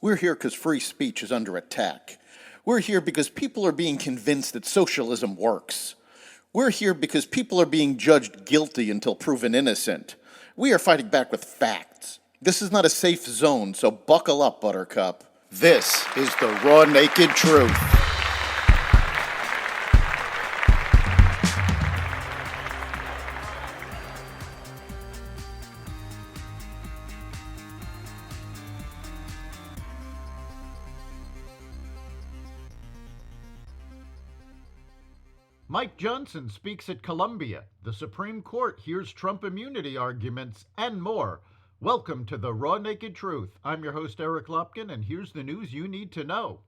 We're here because free speech is under attack. We're here because people are being convinced that socialism works. We're here because people are being judged guilty until proven innocent. We are fighting back with facts. This is not a safe zone, so buckle up, Buttercup. This is the raw, naked truth. Mike Johnson speaks at Columbia. The Supreme Court hears Trump immunity arguments and more. Welcome to the Raw Naked Truth. I'm your host, Eric Lopkin, and here's the news you need to know.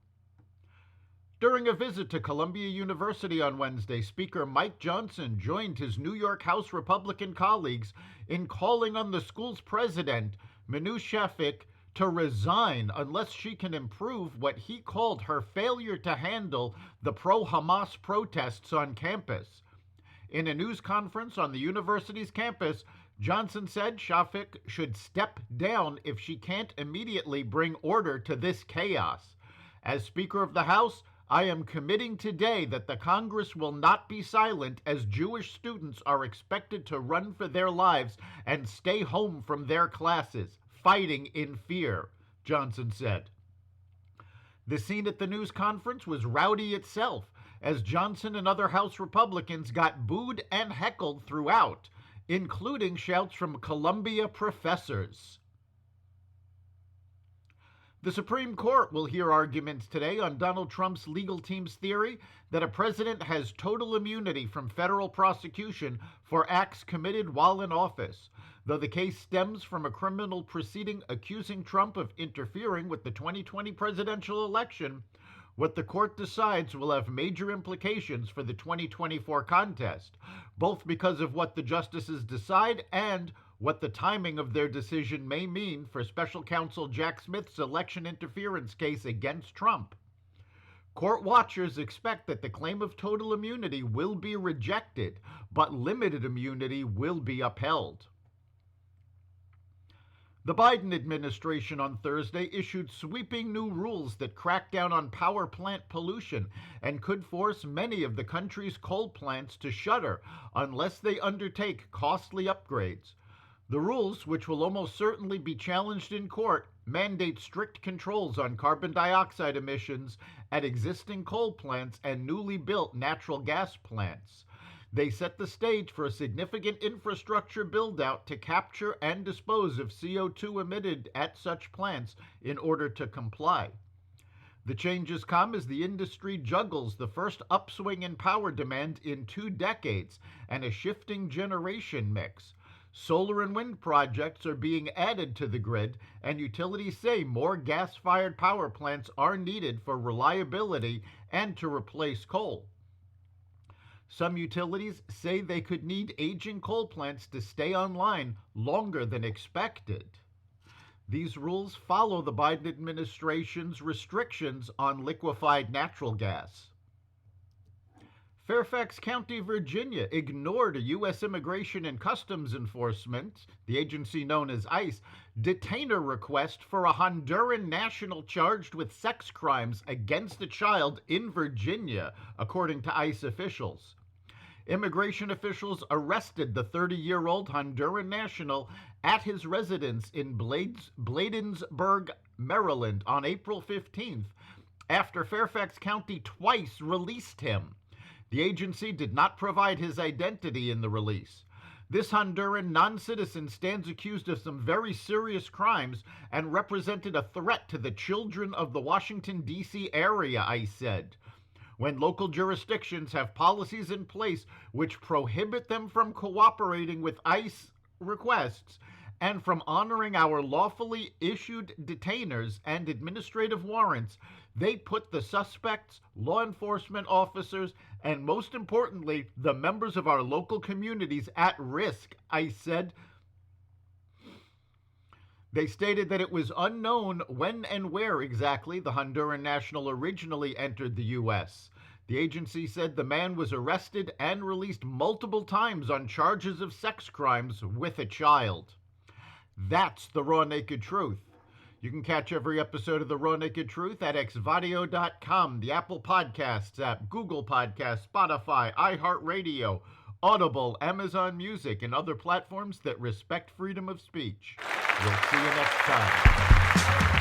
During a visit to Columbia University on Wednesday, Speaker Mike Johnson joined his New York House Republican colleagues in calling on the school's president, Manu Shafik, to resign unless she can improve what he called her failure to handle the pro-Hamas protests on campus. In a news conference on the university's campus, Johnson said Shafik should step down if she can't immediately bring order to this chaos. As Speaker of the House, I am committing today that the Congress will not be silent as Jewish students are expected to run for their lives and stay home from their classes, fighting in fear, Johnson said. The scene at the news conference was rowdy itself, as Johnson and other House Republicans got booed and heckled throughout, including shouts from Columbia professors. The Supreme Court will hear arguments today on Donald Trump's legal team's theory that a president has total immunity from federal prosecution for acts committed while in office. Though the case stems from a criminal proceeding accusing Trump of interfering with the 2020 presidential election, what the court decides will have major implications for the 2024 contest, both because of what the justices decide and what the timing of their decision may mean for special counsel Jack Smith's election interference case against Trump. Court watchers expect that the claim of total immunity will be rejected, but limited immunity will be upheld. The Biden administration on Thursday issued sweeping new rules that crack down on power plant pollution and could force many of the country's coal plants to shutter unless they undertake costly upgrades. The rules, which will almost certainly be challenged in court, mandate strict controls on carbon dioxide emissions at existing coal plants and newly built natural gas plants. They set the stage for a significant infrastructure build-out to capture and dispose of CO2 emitted at such plants in order to comply. The changes come as the industry juggles the first upswing in power demand in 2 decades and a shifting generation mix. Solar and wind projects are being added to the grid, and utilities say more gas-fired power plants are needed for reliability and to replace coal. Some utilities say they could need aging coal plants to stay online longer than expected. These rules follow the Biden administration's restrictions on liquefied natural gas. Fairfax County, Virginia, ignored a U.S. Immigration and Customs Enforcement, the agency known as ICE, detainer request for a Honduran national charged with sex crimes against a child in Virginia, according to ICE officials. Immigration officials arrested the 30-year-old Honduran national at his residence in Bladensburg, Maryland on April 15th, after Fairfax County twice released him. The agency did not provide his identity in the release. This Honduran non-citizen stands accused of some very serious crimes and represented a threat to the children of the Washington, D.C. area, ICE said. When local jurisdictions have policies in place which prohibit them from cooperating with ICE requests and from honoring our lawfully issued detainers and administrative warrants, they put the suspects, law enforcement officers, and most importantly, the members of our local communities at risk, ICE said. They stated that it was unknown when and where exactly the Honduran national originally entered the U.S. The agency said the man was arrested and released multiple times on charges of sex crimes with a child. That's the raw naked truth. You can catch every episode of The Raw Naked Truth at xvadio.com, the Apple Podcasts app, Google Podcasts, Spotify, iHeartRadio, Audible, Amazon Music, and other platforms that respect freedom of speech. We'll see you next time.